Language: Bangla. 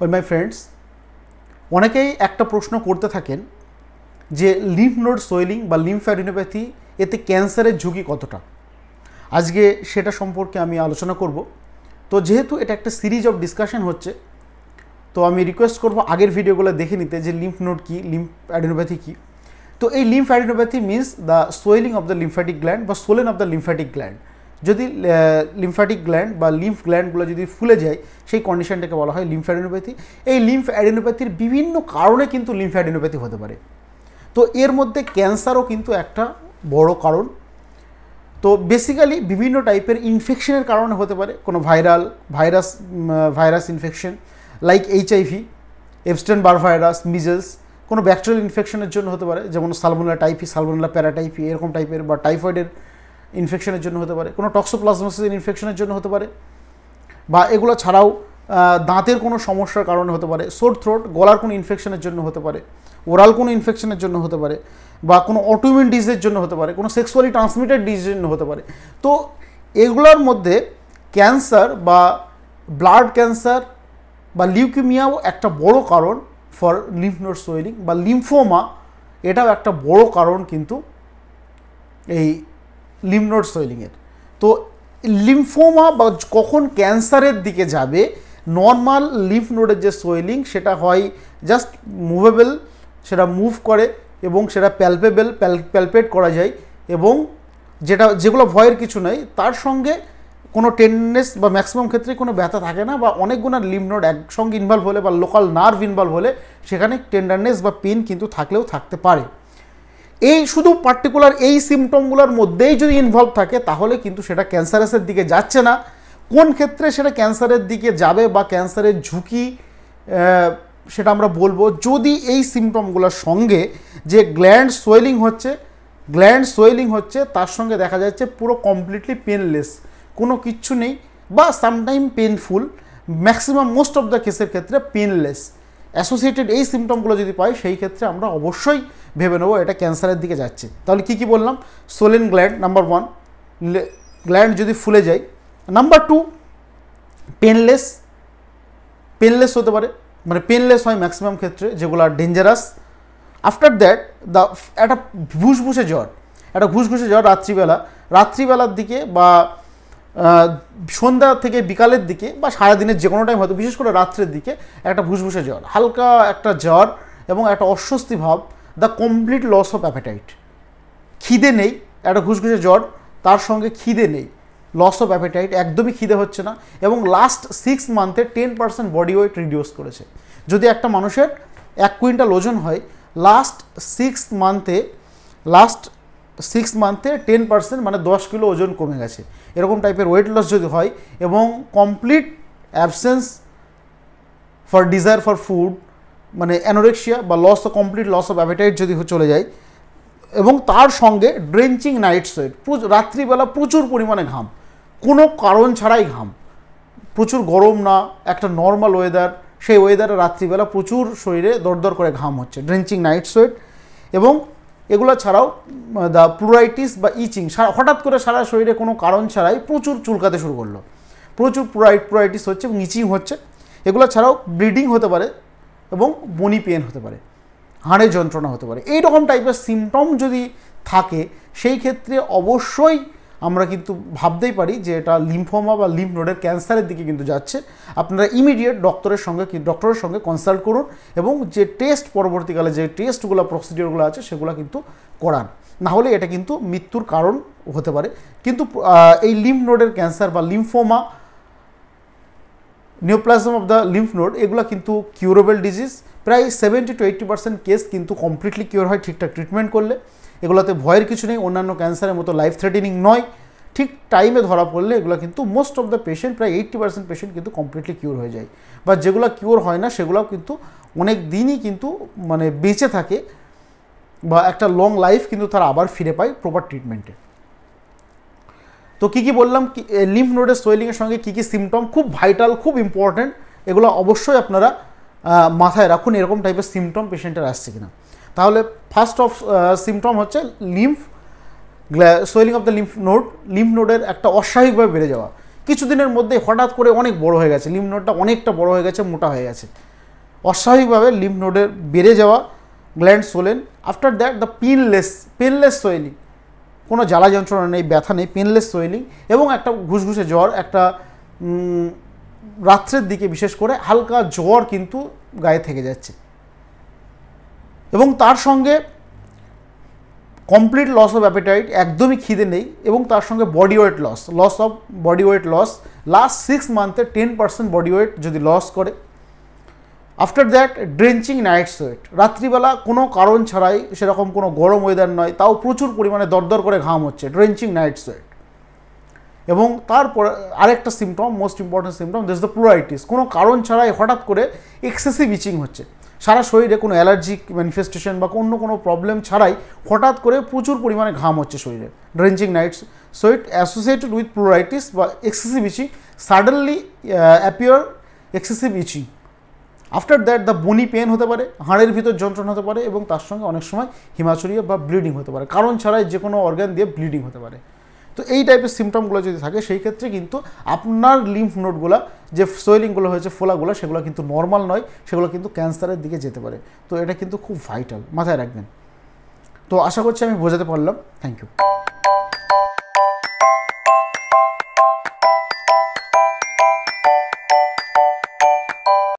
ওয়েল মাই ফ্রেন্ডস, অনেকেই একটা প্রশ্ন করতে থাকেন যে লিম্ফ নোড সোয়েলিং বা লিম্ফ্যাডিনোপ্যাথি এতে ক্যান্সারের ঝুঁকি কতটা। আজকে সেটা সম্পর্কে আমি আলোচনা করব। তো যেহেতু এটা একটা সিরিজ অফ ডিসকাশন হচ্ছে, তো আমি রিকোয়েস্ট করব আগের ভিডিওগুলো দেখে নিতে যে লিম্ফ নোড কী, লিম্ফ্যাডিনোপ্যাথি কী। তো এই lymphadenopathy means the swelling of the lymphatic gland বা swollen of the lymphatic gland. যদি লিম্ফ্যাটিক গ্ল্যান্ড বা লিম্ফ গ্ল্যান্ডগুলো যদি ফুলে যায়, সেই কন্ডিশনটাকে বলা হয় লিম্ফ্যাডিনোপ্যাথি। এই লিম্ফ্যাডিনোপ্যাথির বিভিন্ন কারণে কিন্তু লিম্ফ্যাডিনোপ্যাথি হতে পারে। তো এর মধ্যে ক্যান্সারও কিন্তু একটা বড় কারণ। তো বেসিক্যালি বিভিন্ন টাইপের ইনফেকশনের কারণে হতে পারে, কোনো virus infection like HIV, Epstein বার ভাইরাস, মিজেলস, কোনো ব্যাকটেরিয়াল ইনফেকশনের জন্য হতে পারে, যেমন সালমোনেলা টাইফি, সালমোনেলা প্যারাটাইফি এরকম টাইপের, বা টাইফয়েডের ইনফেকশনের জন্য হতে পারে, কোনো টক্সোপ্লাজমোসিসের ইনফেকশনের জন্য হতে পারে, বা এগুলো ছাড়াও দাঁতের কোনো সমস্যার কারণে হতে পারে, সোর থ্রোট, গলার কোনো ইনফেকশনের জন্য হতে পারে, ওরাল কোনো ইনফেকশনের জন্য হতে পারে, বা কোনো অটোইমিউন ডিজিজের জন্য হতে পারে, কোনো সেক্সুয়ালি ট্রান্সমিটেড ডিজিজের জন্য হতে পারে। তো এগুলোর মধ্যে ক্যান্সার বা ব্লাড ক্যান্সার বা লিউকেমিয়াও একটা বড় কারণ ফর লিম্ফ নোড সোয়েলিং, বা লিম্ফোমা এটাও একটা বড় কারণ কিন্তু এই লিম্ফ নোড সোয়েলিংয়ের। তো লিম্ফোমা বা কখন ক্যান্সারের দিকে যাবে, নর্মাল লিম্ফ নোডের যে সোয়েলিং সেটা হয় জাস্ট মুভেবল, সেটা মুভ করে এবং সেটা প্যালপেট করা যায়, এবং যেগুলো ভয়ের কিছু নেই, তার সঙ্গে কোনো টেন্ডনেস বা ম্যাক্সিমাম ক্ষেত্রে কোনো ব্যথা থাকে না, বা অনেকগুলো লিম্ফ নোড একসঙ্গে ইনভলভ হলে বা লোকাল নার্ভ ইনভলভ হলে সেখানে টেন্ডারনেস বা পেন কিন্তু থাকলেও থাকতে পারে। এই শুধু পার্টিকুলার এই সিমটমগুলোর মধ্যেই যদি ইনভলভ থাকে তাহলে কিন্তু সেটা ক্যান্সারাসের দিকে যাচ্ছে না। কোন ক্ষেত্রে সেটা ক্যান্সারের দিকে যাবে বা ক্যান্সারের ঝুঁকি, সেটা আমরা বলবো যদি এই সিমটমগুলোর সঙ্গে যে গ্ল্যান্ড সোয়েলিং হচ্ছে তার সঙ্গে দেখা যাচ্ছে পুরো কমপ্লিটলি পেনলেস, কোনো কিচ্ছু নেই, বা sometime painful, maximum most of the কেসের ক্ষেত্রে পেনলেস অ্যাসোসিয়েটেড এই সিমটমগুলো যদি পাই, সেই ক্ষেত্রে আমরা অবশ্যই ভেবে নেবো এটা ক্যান্সারের দিকে যাচ্ছে। তাহলে কী বললাম? সোলেন গ্ল্যান্ড নাম্বার 1, গ্ল্যান্ড যদি ফুলে যায়। নাম্বার 2, পেনলেস হতে পারে, মানে পেনলেস হয় ম্যাক্সিমাম ক্ষেত্রে, যেগুলো আর ডেঞ্জারাস। আফটার দ্যাট একটা ঘুষঘুষে জ্বর রাত্রিবেলার দিকে বা সন্ধ্যা থেকে বিকালের দিকে বা সারাদিনের যে কোনো টাইম, হয়তো বিশেষ করে রাত্রের দিকে একটা ঘুষঘুষে জ্বর, হালকা একটা জ্বর এবং একটা অস্বস্তি ভাব, the complete loss of appetite, খিদে নেই, একটা ঘুষঘুষে জ্বর, তার সঙ্গে খিদে নেই, লস অফ অ্যাপেটাইট, একদমই খিদে হচ্ছে না, এবং লাস্ট 6 মান্থে 10% বডি ওয়েট রিডিউস করেছে। যদি একটা মানুষের 1 কুইন্টাল ওজন হয়, লাস্ট 6 মান্থে 10% মানে 10 কিলো ওজন কমে গেছে, এরকম টাইপের ওয়েট লস যদি হয়, এবং complete absence for desire for food, মানে অ্যানোরেক্সিয়া বা কমপ্লিট লস অফ অ্যাপেটাইট যদি চলে যায়, এবং তার সঙ্গে ড্রেঞ্চিং নাইট সোয়েট, রাত্রিবেলা প্রচুর পরিমাণে ঘাম, কোনো কারণ ছাড়াই ঘাম, প্রচুর গরম না, একটা নর্মাল ওয়েদার, সেই ওয়েদারে রাত্রিবেলা প্রচুর শরীরে দরদর করে ঘাম হচ্ছে, ড্রেঞ্চিং নাইট সোয়েট। এবং এগুলো ছাড়াও দ্য প্লুরাইটিস বা ইচিং, হঠাৎ করে সারা শরীরে কোনো কারণ ছাড়াই প্রচুর চুলকাতে শুরু করলো, প্রচুর প্লুরাইটিস হচ্ছে এবং ইচিং হচ্ছে। এগুলো ছাড়াও ব্লিডিং হতে পারে এবং বনি পেন হতে পারে, হাড়ে যন্ত্রণা হতে পারে। এই রকম টাইপের সিমটম যদি থাকে, সেই ক্ষেত্রে অবশ্যই আমরা কিন্তু ভাবতেই পারি যে এটা লিম্ফোমা বা লিম্ফ নোডের ক্যান্সারের দিকে কিন্তু যাচ্ছে। আপনারা ইমিডিয়েট ডক্টরের সঙ্গে কনসাল্ট করুন, এবং যে টেস্ট পরবর্তীকালে যে প্রসিডিওরগুলো আছে সেগুলো কিন্তু করান, না হলে এটা কিন্তু মৃত্যুর কারণ হতে পারে। কিন্তু এই লিম্ফ নোডের ক্যান্সার বা lymphoma, neoplasm of the lymph node, এগুলো কিন্তু কিউরেবল ডিজিজ। প্রায় 70 to 80% কেস কিন্তু কমপ্লিটলি কিওর হয় ঠিকঠাক ট্রিটমেন্ট করলে। এগুলোতে ভয়ের কিছু নেই, অন্যান্য ক্যান্সারের মতো লাইফ থ্রেটেনিং নয়। ঠিক টাইমে ধরা পড়লে এগুলো কিন্তু মোস্ট অফ দ্য পেশেন্ট, প্রায় 80% পেশেন্ট কিন্তু কমপ্লিটলি কিওর হয়ে যায়, বা যেগুলো কিওর হয় না সেগুলোও কিন্তু অনেক দিনই কিন্তু মানে বেঁচে থাকে, বা একটা লং লাইফ কিন্তু তারা আবার ফিরে পায় প্রপার ট্রিটমেন্টে। তো কী বললাম, লিম্ফ নোডের সোয়েলিংয়ের সঙ্গে কী সিমটম, খুব ভাইটাল, খুব ইম্পর্ট্যান্ট, এগুলো অবশ্যই আপনারা মাথায় রাখুন এরকম টাইপের সিমটম পেশেন্টের আসছে কিনা। তাহলে ফার্স্ট অফ সিমটম হচ্ছে সোয়েলিং অফ দ্য লিম্ফ নোডের একটা অস্বাভাবিকভাবে বেড়ে যাওয়া, কিছুদিনের মধ্যে হঠাৎ করে অনেক বড় হয়ে গেছে, লিম্ফ নোডটা অনেকটা বড় হয়ে গেছে, মোটা হয়ে গেছে, অস্বাভাবিকভাবে লিম্ফ নোডের বেড়ে যাওয়া, gland সোলেন। After that the painless swelling, কোনো জ্বালা যন্ত্রণা নেই, ব্যথা নেই, পেনলেস সোয়েলিং এবং একটা ঘুষঘুষে জ্বর, একটা রাত্রের দিকে বিশেষ করে হালকা জ্বর কিন্তু গায়ে থেকে যাচ্ছে, এবং তার সঙ্গে কমপ্লিট লস অফ অ্যাপিটাইট, একদমই খিদে নেই, এবং তার সঙ্গে body weight loss of body weight loss, last 6 মান্থে 10% বডি ওয়েট যদি লস করে। After that drenching night sweat, রাত্রিবেলা কোনো কারণ ছাড়াই, সেরকম কোনো গরম ওয়েদার নয়, তাও প্রচুর পরিমাণে দরদর করে ঘাম হচ্ছে, ড্রেঞ্চিং নাইট সোয়েট। এবং তারপর আরেকটা symptom, most important symptom, this the pleuritis, কোনো কারণ ছাড়াই হঠাৎ করে এক্সেসিভ ইচিং হচ্ছে, সারা শরীরে কোনো অ্যালার্জিক ম্যানিফেস্টেশন বা অন্য কোনো প্রবলেম ছাড়াই হঠাৎ করে প্রচুর পরিমাণে ঘাম হচ্ছে শরীরে, drenching night sweat associated with pruritus বা excessive itching, suddenly appear excessive itching. After that the bony pain হতে পারে, হাড়ের ভিতর যন্ত্রণা হতে পারে, এবং তার সঙ্গে অনেক সময় হিমাচুরিয়া বা ব্লিডিং হতে পারে, কারণ ছাড়াই যে কোনো অর্গান দিয়ে ব্লিডিং হতে পারে। তো এই টাইপের সিমটমগুলো যদি থাকে, সেই ক্ষেত্রে কিন্তু আপনার লিম্ফ নোডগুলো, যে সোয়েলিংগুলো হয়েছে, ফোলাগুলো, সেগুলো কিন্তু নর্মাল নয়, সেগুলো কিন্তু ক্যান্সারের দিকে যেতে পারে। তো এটা কিন্তু খুব ভাইটাল, মাথায় রাখবেন। তো আশা করছি আমি বোঝাতে পারলাম। Thank you.